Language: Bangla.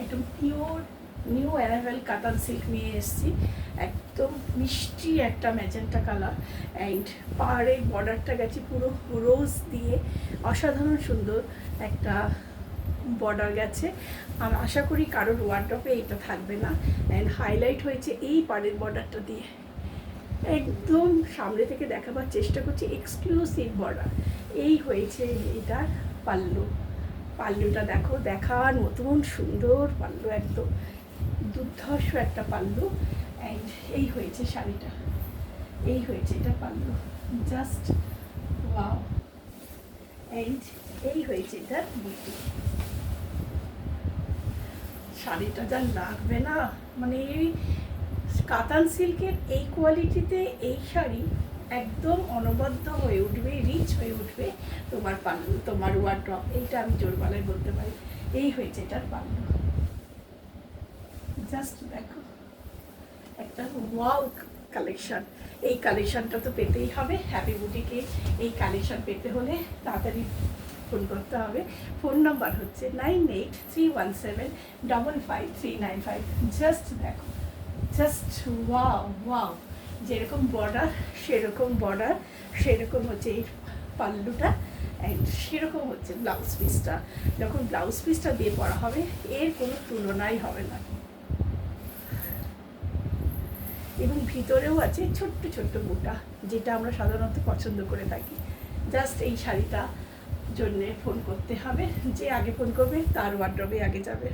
একদম পিওর নিউ অ্যারাইভাল কাতান সিল্ক নিয়ে এসেছি, একদম মিষ্টি একটা ম্যাজেন্টা কালার। অ্যান্ড পাহাড়ের বর্ডারটা গেছে পুরো রোজ দিয়ে, অসাধারণ সুন্দর একটা বর্ডার গেছে। আর আশা করি কারোর ওয়ার্ড্রপে এটা থাকবে না। অ্যান্ড হাইলাইট হয়েছে এই পাড়ের বর্ডারটা দিয়ে, একদম সামনে থেকে দেখাবার চেষ্টা করছি, এক্সক্লুসিভ বর্ডার। এই হয়েছে এটার পাল্লু। পাল্লুটা দেখো, দেখার মতন সুন্দর পাল্লু, একদম দুর্ধর্ষ একটা পাল্লু। অ্যান্ড এই হয়েছে শাড়িটা, এই হয়েছে এটা পাল্লু, জাস্ট ওয়াও। অ্যান্ড এই হয়েছে এটার বুটি। শাড়িটা যা লাগবে না, মানে এই কাতান সিল্কের এই কোয়ালিটিতে এই শাড়ি একদম অনবদ্য হয়ে উঠবে, রিচ হয়ে উঠবে তোমার পাল্লু, তোমার ওয়ার্ড্রপ। এইটা আমি জোর গলায় বলতে পারি। এই হয়েছে এটার পাল্লু, জাস্ট দেখো, একটা ওয়াও কালেকশন। এই কালেকশনটা তো পেতেই হবে। হ্যাপি বুটিকে এই কালেকশন পেতে হলে তাড়াতাড়ি ফোন করতে হবে। ফোন নাম্বার হচ্ছে 9831755395। জাস্ট দেখো, জাস্ট ওয়াও ওয়াও। যেরকম বর্ডার সেরকম বর্ডার, সেরকম হচ্ছে এই পাল্লুটা, অ্যান্ড সেরকম হচ্ছে ব্লাউজ পিসটা। যখন ব্লাউজ পিসটা দিয়ে পরা হবে এর কোনো তুলনাই হবে না। এবং ভিতরেও আছে ছোট্ট ছোট্ট বুটা, যেটা আমরা সাধারণত পছন্দ করে থাকি। জাস্ট এই শাড়িটা জন্যে ফোন করতে হবে, যে আগে ফোন করবে তার ওয়ার্ড্রবে আগে যাবে।